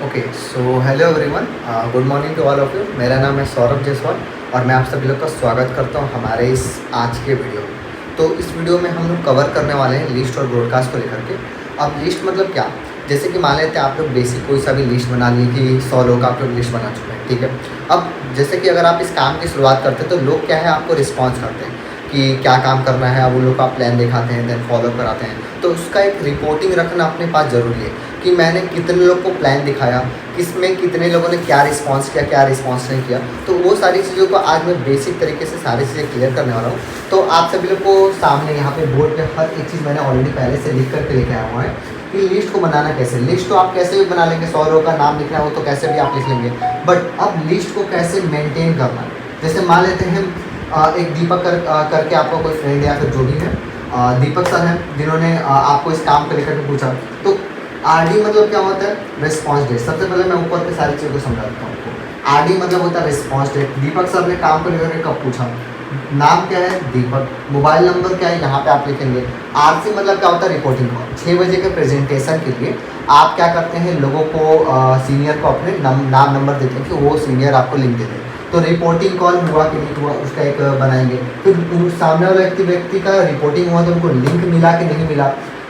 Okay so hello everyone, good morning to all of you. मेरा नाम है सौरभ जायसवाल और मैं आप सभी लोग का स्वागत करता हूं हमारे इस आज के वीडियो में। तो इस वीडियो में हम लोग कवर करने वाले हैं लिस्ट और ब्रॉडकास्ट को लेकर के। अब लिस्ट मतलब क्या, जैसे कि मान लेते हैं आप लोग बेसिक कोई सा भी लिस्ट बना लिए कि 100 लोग आप लोग लिस्ट बना चुके हैं, ठीक है। अब जैसे कि अगर आप इस काम की शुरुआत करते हैं तो लोग क्या है आपको रिस्पॉन्स करते हैं कि क्या काम करना है। अब उन लोग का प्लान दिखाते हैं, देन फॉलो कराते हैं। तो उसका एक रिपोर्टिंग रखना अपने पास ज़रूरी है कि मैंने कितने लोग को प्लान दिखाया, किसमें कितने लोगों ने क्या रिस्पांस किया, क्या रिस्पांस नहीं किया। तो वो सारी चीज़ों को आज मैं बेसिक तरीके से सारी चीज़ें क्लियर करने वाला हूँ। तो आप सभी लोग को सामने यहाँ पे बोर्ड पे हर एक चीज़ मैंने ऑलरेडी पहले से लिख करके लेके आया हुआ है कि लिस्ट को बनाना कैसे। लिस्ट तो आप कैसे भी बना लेंगे, 100 लोगों का नाम लिखना है वो तो कैसे भी आप लिख लेंगे, बट अब लिस्ट को कैसे मेनटेन करना है। जैसे मान लेते हैं एक दीपक करके आपका कोई फ्रेंड या फिर जो भी है, दीपक सर हैं जिन्होंने आपको इस काम को लेकर के पूछा। तो आरडी मतलब क्या होता है, रिस्पॉन्स डेट। सबसे पहले मैं ऊपर के सारी चीज़ों को समझा देता हूँ आपको। आरडी मतलब होता है रिस्पॉन्स डेट। दीपक सर ने काम को लेकर के कब पूछा, नाम क्या है दीपक, मोबाइल नंबर क्या है यहाँ पे आप लिखेंगे। आरसी मतलब क्या होता है, रिपोर्टिंग कॉल। 6 बजे के प्रेजेंटेशन के लिए आप क्या करते हैं, लोगों को सीनियर को अपने नाम नंबर देते हैं कि वो सीनियर आपको लिंक दे दें। तो रिपोर्टिंग कॉल हुआ कि नहीं हुआ उसका एक बनाएंगे। फिर सामने वाले व्यक्ति का रिपोर्टिंग हुआ तो उनको लिंक मिला कि नहीं मिला।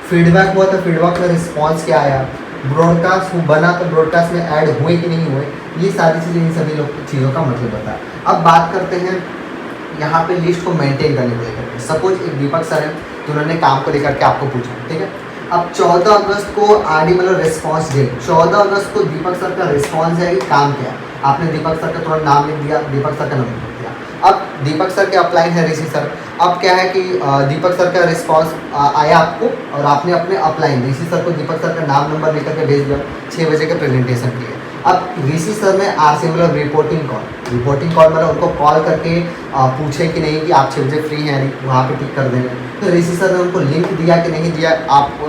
फीडबैक हुआ तो फीडबैक में रिस्पॉन्स क्या आया। ब्रॉडकास्ट बना तो ब्रॉडकास्ट में ऐड हुए कि नहीं हुए। ये सारी चीज़ें इन सभी लोग चीज़ों का मतलब बता। अब बात करते हैं यहाँ पे लिस्ट को मेंटेन करने को लेकर। सपोज एक दीपक सर है तो उन्होंने काम को लेकर के आपको पूछा, ठीक है। अब 14 अगस्त को आरडी मतलब रिस्पॉन्स डे। 14 अगस्त को दीपक सर का रिस्पॉन्स है कि काम क्या है। आपने दीपक सर का थोड़ा नाम लिख दिया, दीपक सर का नंबर लिख दिया। अब दीपक सर के अपलाइन है ऋषि सर। अब क्या है कि दीपक सर का रिस्पॉन्स आया आपको और आपने अपने अपलाइन ऋषि सर को दीपक सर का नाम नंबर लिख करके भेज दिया 6 बजे के प्रेजेंटेशन के लिए। अब ऋषि सर ने आरसी मतलब रिपोर्टिंग कॉल। रिपोर्टिंग कॉल मतलब उनको कॉल करके पूछे कि नहीं कि आप 6 बजे फ्री हैं, नहीं वहाँ पे टिक कर देंगे। तो ऋषि सर ने उनको लिंक दिया कि नहीं दिया, आप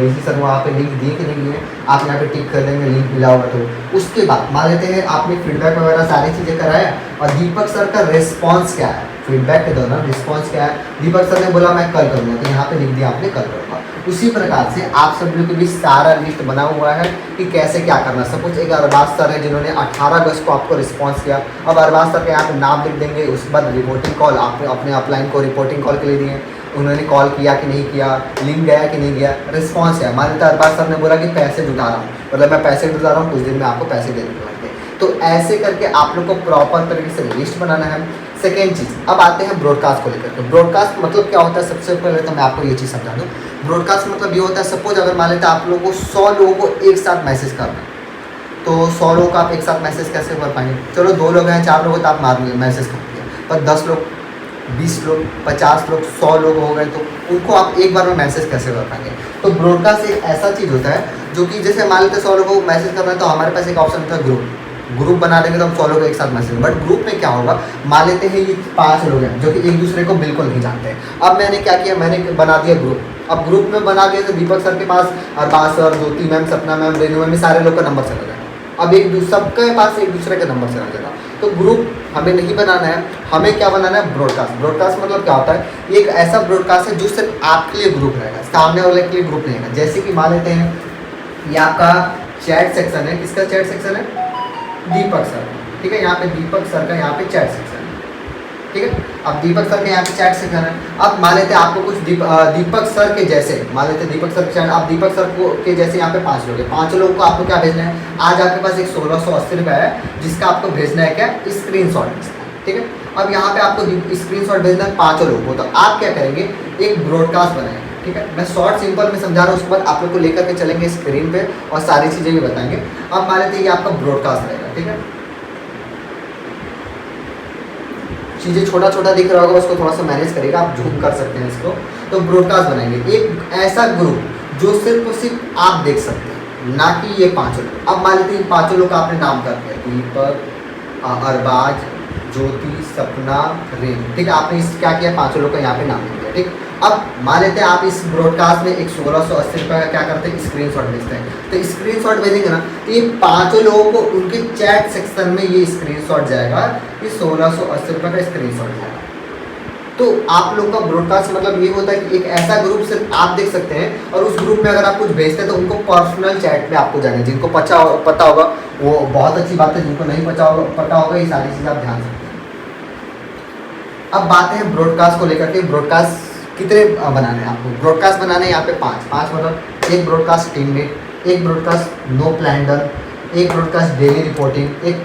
ऋषि सर वहाँ पे लिंक दिए कि नहीं दिए, आप यहाँ पे टिक कर देंगे लिंक मिला होगा तो। उसके बाद मान लेते हैं आपने फीडबैक वगैरह सारी चीज़ें कराया और दीपक सर का रिस्पॉन्स क्या है, फीडबैक के दौरान रिस्पॉन्स क्या है। दीपक सर ने बोला मैं कल करूँगा, तो यहाँ पे लिख दिया आपने कल करूँगा। उसी प्रकार से आप सब लोग के बीच सारा लिस्ट बना हुआ है कि कैसे क्या करना। सपोज एक अरबाज सर है जिन्होंने 18 अगस्त को आपको रिस्पॉन्स किया। अब अरबाज सर के यहाँ पे नाम लिख देंगे। उसके बाद रिपोर्टिंग कॉल, आपने अपने अपलाइन को रिपोर्टिंग कॉल के लिए दिए, उन्होंने कॉल किया कि नहीं किया, लिंक गया कि नहीं गया, रिस्पॉन्स है। मान लेते अरबाज सर ने बोला कि पैसे जुटा रहा हूँ, मतलब मैं पैसे जुटा रहा हूँ, कुछ दिन में आपको पैसे देने के होंगे। तो ऐसे करके आप लोग को प्रॉपर तरीके से लिस्ट बनाना है। सेकेंड चीज़, अब आते हैं ब्रॉडकास्ट को लेकर के। ब्रॉडकास्ट मतलब क्या होता है, सबसे पहले तो मैं आपको ये चीज़ समझा दूँ। ब्रॉडकास्ट मतलब ये होता है, सपोज अगर मान लेते हैं आप लोगों को 100 लोगों को एक साथ मैसेज करना है, तो 100 लोगों का आप एक साथ मैसेज कैसे कर पाएंगे। चलो 2 लोग हैं, 4 लोगों तो आप मार मैसेज कर दिया, पर 10 लोग, 20 लोग, 50 लोग, 100 लोग हो गए तो उनको आप एक बार में मैसेज कैसे कर पाएंगे। तो ब्रॉडकास्ट एक ऐसा चीज़ होता है जो कि जैसे मान लेते 100 लोगों को मैसेज करना है तो हमारे पास एक ऑप्शन होता है ग्रुप बना देंगे तो हम 100 लोग एक साथ मैसेज। बट ग्रुप में क्या होगा, मान लेते हैं ये 5 लोग हैं जो कि एक दूसरे को बिल्कुल नहीं जानते हैं। अब मैंने क्या किया, मैंने बना दिया ग्रुप। अब ग्रुप में बना दिया तो दीपक सर के पास अरबाज सर, ज्योति मैम, सपना मैम, रेनू मैम, सारे लोग का नंबर चला जाएगा। अब सबके पास एक दूसरे का नंबर चला जाएगा। तो ग्रुप हमें नहीं बनाना है, हमें क्या बनाना है, ब्रॉडकास्ट। ब्रॉडकास्ट मतलब क्या होता है, एक ऐसा ब्रॉडकास्ट है जो सिर्फ आपके लिए ग्रुप रहेगा, सामने वाले के लिए ग्रुप नहीं रहेगा। जैसे कि मान लेते हैं ये आपका चैट सेक्शन है, किसका चैट सेक्शन है, दीपक सर, ठीक है। यहाँ पे दीपक सर का यहाँ पे चैट सेक्शन है, ठीक है। अब दीपक सर के यहाँ पे चैट सेक्शन है। अब मान लेते हैं आपको कुछ दीपक सर के जैसे, मान लेते हैं दीपक सर चैट, आप दीपक सर को के जैसे यहाँ पे 5 लोग हैं। 5 लोगों को आपको क्या भेजना है, आज आपके पास एक 1680 रुपये है जिसका आपको भेजना है क्या, स्क्रीनशॉट, ठीक है। अब यहाँ पे आपको स्क्रीनशॉट भेजना है 5 लोगों को। तो आप क्या करेंगे, एक ब्रॉडकास्ट बनाएंगे, ठीक है। मैं शॉर्ट सिंपल में समझा रहा हूँ, उसके बाद आप लोग को लेकर के चलेंगे स्क्रीन पे और सारी चीज़ें भी बताएंगे। अब मान लेते हैं ये आपका ब्रॉडकास्ट रहेगा, ठीक है। चीज़ें छोटा छोटा दिख रहा होगा, उसको थोड़ा सा मैनेज करेगा, आप जूम कर सकते हैं इसको। तो ब्रॉडकास्ट बनाएंगे एक ऐसा ग्रुप जो सिर्फ और सिर्फ आप देख सकते हैं, ना कि ये 5 लोग। अब मान लेते हैं 5 लोग का आपने नाम कर दिया, दीपक, अरबाज, ज्योति, सपना, रेन, ठीक है। आपने इस क्या किया, 5 लोग का यहाँ पे नाम दिया, ठीक। अब मान लेते हैं आप इस ब्रॉडकास्ट में एक 1680 रुपये का क्या करते हैं, स्क्रीनशॉट भेजते हैं। तो स्क्रीनशॉट भेजेंगे ना, तो ये 5 लोगों को उनके चैट सेक्शन में ये स्क्रीनशॉट जाएगा, ये 1680 रुपये का स्क्रीनशॉट जाएगा, तो आप लोग का ब्रॉडकास्ट मतलब ये होता है कि एक ऐसा ग्रुप सिर्फ आप देख सकते हैं, और उस ग्रुप में अगर आप कुछ भेजते हैं तो उनको पर्सनल चैट पे आपको जाना है। जिनको पता होगा वो बहुत अच्छी बात है, जिनको नहीं पता होगा ये सारी चीज़ें आप ध्यान सकते हैं। अब बात है ब्रॉडकास्ट को लेकर के, ब्रॉडकास्ट कितने बनाने हैं आपको। ब्रॉडकास्ट बनाने हैं यहाँ पे पाँच मतलब एक ब्रॉडकास्ट टीममेट, एक ब्रॉडकास्ट नो प्लान डन, एक ब्रॉडकास्ट डेली रिपोर्टिंग, एक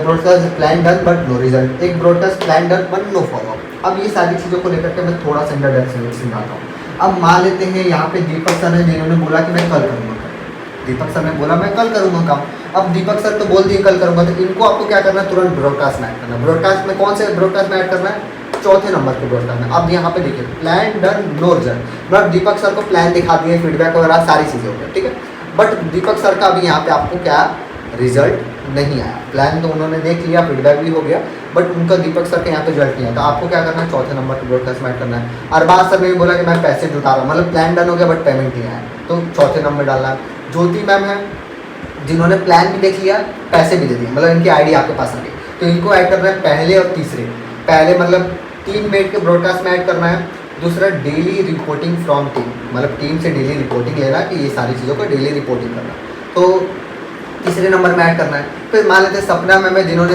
broadcast plan done but no result, एक broadcast plan done but no follow. अब ये सारी चीज़ों को लेकर के मैं थोड़ा सा अंडर डेप्थ समझाता हूँ। अब मान लेते हैं यहाँ पे दीपक सर है जिन्होंने बोला कि मैं कल करूँगा काम। दीपक सर ने बोला मैं कल करूँगा काम। अब दीपक सर तो बोल दिए कल करूँगा, तो इनको आपको क्या करना है, तुरंत ब्रॉडकास्ट में ऐड करना है। ब्रॉडकास्ट में कौन से ब्रॉडकास्ट में ऐड करना है, चौथे नंबर के ब्रॉडकास्ट में। अब यहाँ पे देखिए प्लान डन नो रिजल्ट, मतलब दीपक सर को प्लान दिखा दिए, फीडबैक वगैरह सारी चीज़ें हो गई, ठीक है। बट दीपक सर का अभी यहाँ पे आपको क्या रिजल्ट नहीं आया। प्लान तो उन्होंने देख लिया, फीडबैक भी हो गया, बट उनका दीपक सर के यहाँ पे रिजल्ट नहीं आया। तो आपको क्या करना है, चौथे नंबर के ब्रॉडकास्ट में ऐड करना है। अरबाज सर ने भी बोला कि मैं पैसे जुटा रहा हूँ, मतलब प्लान डन हो गया बट पेमेंट नहीं आया, तो चौथे नंबर डालना है। ज्योति मैम है जिन्होंने प्लान भी देख लिया, पैसे भी दे दिए, मतलब इनकी आईडी आपके पास आ गई, तो इनको ऐड करना है पहले और तीसरे। पहले मतलब टीममेट के ब्रॉडकास्ट में ऐड करना है। दूसरा डेली रिपोर्टिंग फ्रॉम टीम, मतलब टीम से डेली रिपोर्टिंग लेना कि ये सारी चीज़ों को डेली रिपोर्टिंग करना, तो तीसरे नंबर में ऐड करना है। फिर मान लेते हैं सपना मैम है जिन्होंने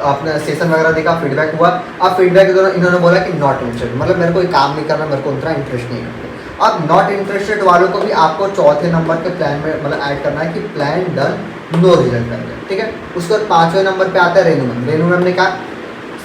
अपना सेशन वगैरह देखा, फीडबैक हुआ। अब फीडबैक के दौरान इन्होंने बोला कि नॉट इंटरेस्टेड, मतलब मेरे को ये काम नहीं करना, मेरे को उतना इंटरेस्ट नहीं है। अब नॉट इंटरेस्टेड वालों को भी आपको चौथे नंबर के प्लान में मतलब ऐड करना है कि प्लान डन नो रिजल्ट करके, ठीक है। उसके बाद पाँचवें नंबर पे आता है रेनू मैम। रेनू मैम ने कहा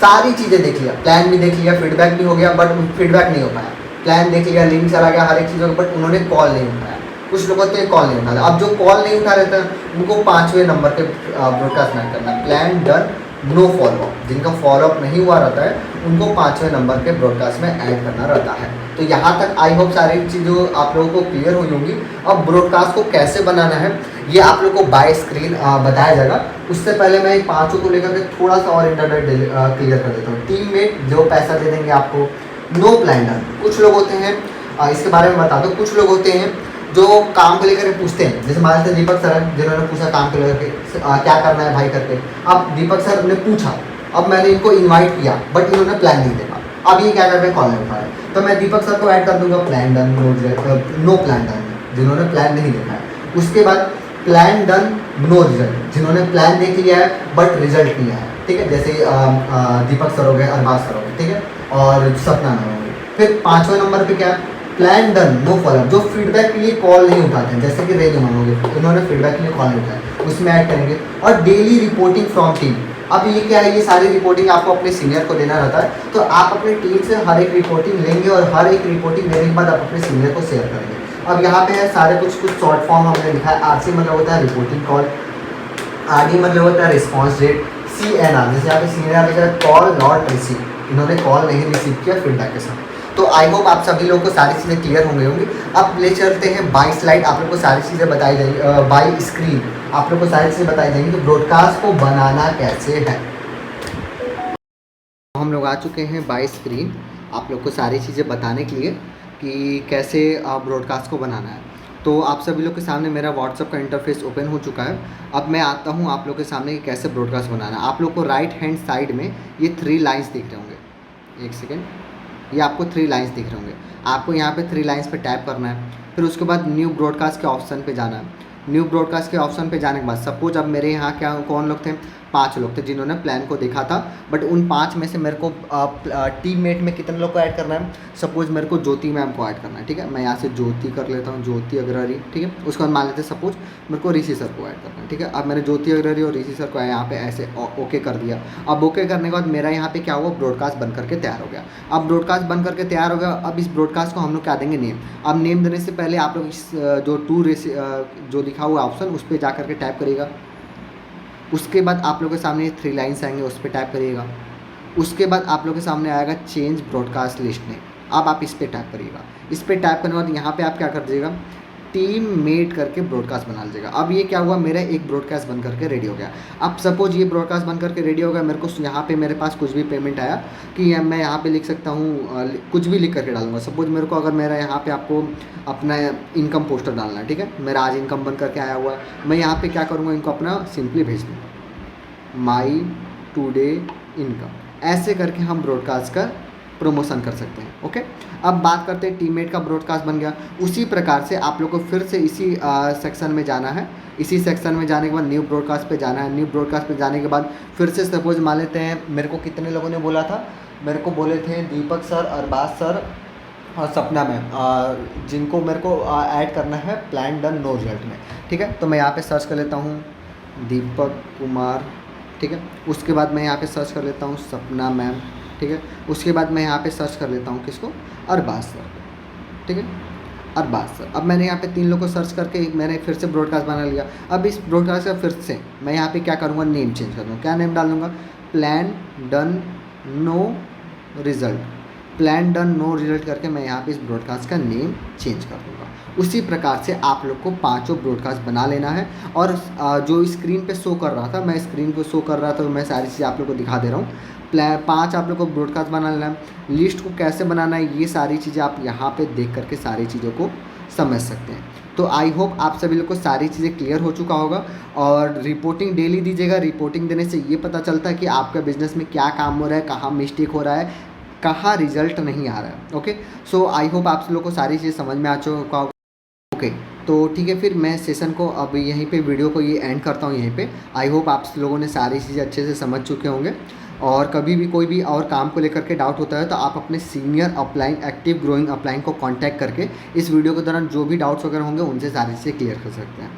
सारी चीज़ें देख लिया, प्लान भी देख लिया, फीडबैक भी हो गया, बट फीडबैक नहीं हो पाया। प्लान देख लिया, लिंक चला गया, हर एक चीज़ों को, बट उन्होंने कॉल नहीं उठाया। कुछ लोग होते हैं कॉल नहीं उठाते। अब जो कॉल नहीं उठा रहते हैं उनको पाँचवें नंबर के ब्रॉडकास्ट में करना है, प्लान डन नो फॉलोअप। जिनका फॉलोअप नहीं हुआ रहता है उनको पाँचवें नंबर के ब्रॉडकास्ट में ऐड करना रहता है। तो यहाँ तक आई होप सारी चीज़ें आप लोगों को क्लियर हुई होंगी। अब ब्रॉडकास्ट को कैसे बनाना है ये आप लोगों को बाय स्क्रीन बताया जाएगा। उससे पहले मैं पाँचों को लेकर के थोड़ा सा और इंटरनेट क्लियर कर देता हूँ। टीममेट जो पैसा दे देंगे आपको, नो प्लान डन। कुछ लोग होते हैं इसके बारे में बता दो, कुछ लोग होते हैं जो काम को लेकर पूछते हैं, जैसे मान लेते दीपक सर जिन्होंने पूछा काम को लेकर के क्या करना है भाई करके। अब दीपक सर ने पूछा, अब मैंने इनको इनवाइट किया बट इन्होंने प्लान नहीं देखा, अब ये क्या कर रहे हैं, कॉल नहीं उठा रहे, तो मैं दीपक सर को ऐड कर दूंगा plan done no plan done, जिन्होंने प्लान नहीं देखा है। उसके बाद प्लान डन नो रिजल्ट, जिन्होंने प्लान देख लिया है बट रिजल्ट नहीं आया, ठीक है। जैसे दीपक सर हो गए, अरबाज सर हो गए, ठीक है, और सपना मैम हो गए। फिर पाँचवें नंबर पे क्या है, प्लान डन नो फॉलोअप, जो फीडबैक के लिए कॉल नहीं उठाते हैं, जैसे कि रेनू मैम हो गए, उन्होंने फीडबैक के लिए कॉल नहीं उठाया, उसमें ऐड करेंगे। और डेली रिपोर्टिंग फ्रॉम टीम, अब ये क्या है, ये सारी रिपोर्टिंग आपको अपने सीनियर को देना रहता है, तो आप अपनी टीम से हर एक रिपोर्टिंग लेंगे और हर एक रिपोर्टिंग लेने के बाद आप अपने सीनियर को शेयर करेंगे। अब यहाँ पे है सारे कुछ शॉर्ट फॉर्म हमने लिखा है। आरसी मतलब होता है रिपोर्टिंग कॉल, आरडी मतलब होता है रिस्पॉन्स डेट, CNR जैसे यहाँ पे सीनियर लिखा है कॉल नॉट रिसीव, इन्होंने कॉल नहीं रिसीव किया फीडबैक के साथ। तो आई होप आप सभी लोगों को सारी चीज़ें क्लियर हो गई होंगी। अब ले चलते हैं बाई स्लाइड, आप लोग को सारी चीज़ें बताई जाएंगी, बाई स्क्रीन आप लोग को सारी चीज़ें बताई जाएंगी कि ब्रॉडकास्ट को बनाना कैसे है। हम लोग आ चुके हैं बाई स्क्रीन आप लोग को सारी चीज़ें बताने के लिए कि कैसे ब्रॉडकास्ट को बनाना है। तो आप सभी लोग के सामने मेरा व्हाट्सअप का इंटरफेस ओपन हो चुका है। अब मैं आता हूँ आप लोग के सामने कि कैसे ब्रॉडकास्ट बनाना है। आप लोग को राइट हैंड साइड में ये 3 लाइन्स दिख रहे होंगे, एक सेकेंड, ये आपको 3 लाइन्स दिख रहे होंगे। आपको यहाँ पे 3 लाइन्स पे टैप करना है, फिर उसके बाद न्यू ब्रॉडकास्ट के ऑप्शन पे जाना है। न्यू ब्रॉडकास्ट के ऑप्शन पे जाने के बाद सपोज अब मेरे यहाँ क्या कौन लोग थे, 5 लोग थे जिन्होंने प्लान को देखा था, बट उन 5 में से मेरे को टीममेट में कितने लोग को ऐड करना है, सपोज मेरे को ज्योति मैम को ऐड करना है, ठीक है। मैं यहाँ से ज्योति कर लेता हूँ, ज्योति अग्रवारी, ठीक है। उसके बाद मान लेते हैं सपोज मेरे को ऋषि सर को ऐड करना है, ठीक है। अब मैंने ज्योति अग्रवारी और ऋषि सर को यहाँ पे ऐसे ओके कर दिया। अब ओके करने के बाद मेरा यहाँ पे क्या हुआ, ब्रॉडकास्ट बन करके तैयार हो गया। अब ब्रॉडकास्ट बन करके तैयार हो गया। अब इस ब्रॉडकास्ट को हम लोग क्या देंगे, नेम। अब नेम देने से पहले आप लोग इस जो जो लिखा हुआ ऑप्शन उस पर जा करके टाइप करिएगा। उसके बाद आप लोग के सामने 3 लाइन्स आएंगे, उस पर टाइप करिएगा। उसके बाद आप लोग के सामने आएगा चेंज ब्रॉडकास्ट लिस्ट में, अब आप इस पर टाइप करिएगा। इस पर टाइप करने के बाद यहाँ पे आप क्या कर दीजिएगा, टीम मेट करके ब्रॉडकास्ट बना लीजिएगा। अब ये क्या हुआ, मेरा एक ब्रॉडकास्ट बन करके रेडी हो गया। अब सपोज ये ब्रॉडकास्ट बन करके रेडी हो गया, मेरे को यहाँ पे मेरे पास कुछ भी पेमेंट आया कि मैं यहाँ पे लिख सकता हूँ, कुछ भी लिख करके डालूंगा। सपोज मेरे को अगर मेरा यहाँ पे आपको अपना इनकम पोस्टर डालना है, ठीक है, मेरा आज इनकम बन करके आया हुआ है, मैं यहाँ पर क्या करूँगा, इनको अपना सिंपली भेज दूँगा, माई टुडे इनकम, ऐसे करके हम ब्रॉडकास्ट का प्रमोशन कर सकते हैं। ओके, अब बात करते हैं टीममेट का ब्रॉडकास्ट बन गया। उसी प्रकार से आप लोग को फिर से इसी सेक्शन में जाना है। इसी सेक्शन में जाने के बाद न्यू ब्रॉडकास्ट पे जाना है। न्यू ब्रॉडकास्ट पे जाने के बाद फिर से सपोज मान लेते हैं, मेरे को कितने लोगों ने बोला था, मेरे को बोले थे दीपक सर, अरबाज सर और सपना मैम, जिनको मेरे को ऐड करना है प्लान डन नो रिजल्ट में। ठीक है, तो मैं यहाँ पे सर्च कर लेता हूँ दीपक कुमार। ठीक है, उसके बाद मैं यहाँ पे सर्च कर लेता हूँ सपना मैम। ठीक है, उसके बाद मैं यहाँ पे सर्च कर लेता हूँ किसको, अरबाज सर। ठीक है, अरबाज सर। अब मैंने यहाँ पे 3 लोग को सर्च करके मैंने फिर से ब्रॉडकास्ट बना लिया। अब इस ब्रॉडकास्ट का फिर से मैं यहाँ पे क्या करूँगा, नेम चेंज कर दूँगा। क्या नेम डाल दूँगा, plan done no result. Plan done no result करके मैं यहाँ पे इस ब्रॉडकास्ट का नेम चेंज कर दूँगा। उसी प्रकार से आप लोग को 5 ब्रॉडकास्ट बना लेना है। और जो स्क्रीन पे शो कर रहा था, मैं स्क्रीन पे शो कर रहा था, मैं सारी चीज़ें आप लोग को दिखा दे रहा हूँ। 5 आप लोग को ब्रॉडकास्ट बना लेना है। लिस्ट को कैसे बनाना है, ये सारी चीज़ें आप यहाँ पे देख करके सारी चीज़ों को समझ सकते हैं। तो आई होप आप सभी लोग को सारी चीज़ें क्लियर हो चुका होगा। और रिपोर्टिंग डेली दीजिएगा। रिपोर्टिंग देने से ये पता चलता है कि आपका बिजनेस में क्या काम हो रहा है, कहाँ मिस्टेक हो रहा है, कहाँ रिजल्ट नहीं आ रहा है। ओके, सो आई होप आप लोग को सारी चीज़ समझ में आ चुका होगा। ओके, तो ठीक है, फिर मैं सेशन को अब यहीं पे वीडियो को ये एंड करता हूँ यहीं पे। आई होप आप लोगों ने सारी चीज़ें अच्छे से समझ चुके होंगे। और कभी भी कोई भी और काम को लेकर के डाउट होता है तो आप अपने senior upline, active growing upline को कांटेक्ट करके इस वीडियो के दौरान जो भी डाउट्स वगैरह होंगे उनसे सारी चीज़ें क्लियर कर सकते हैं।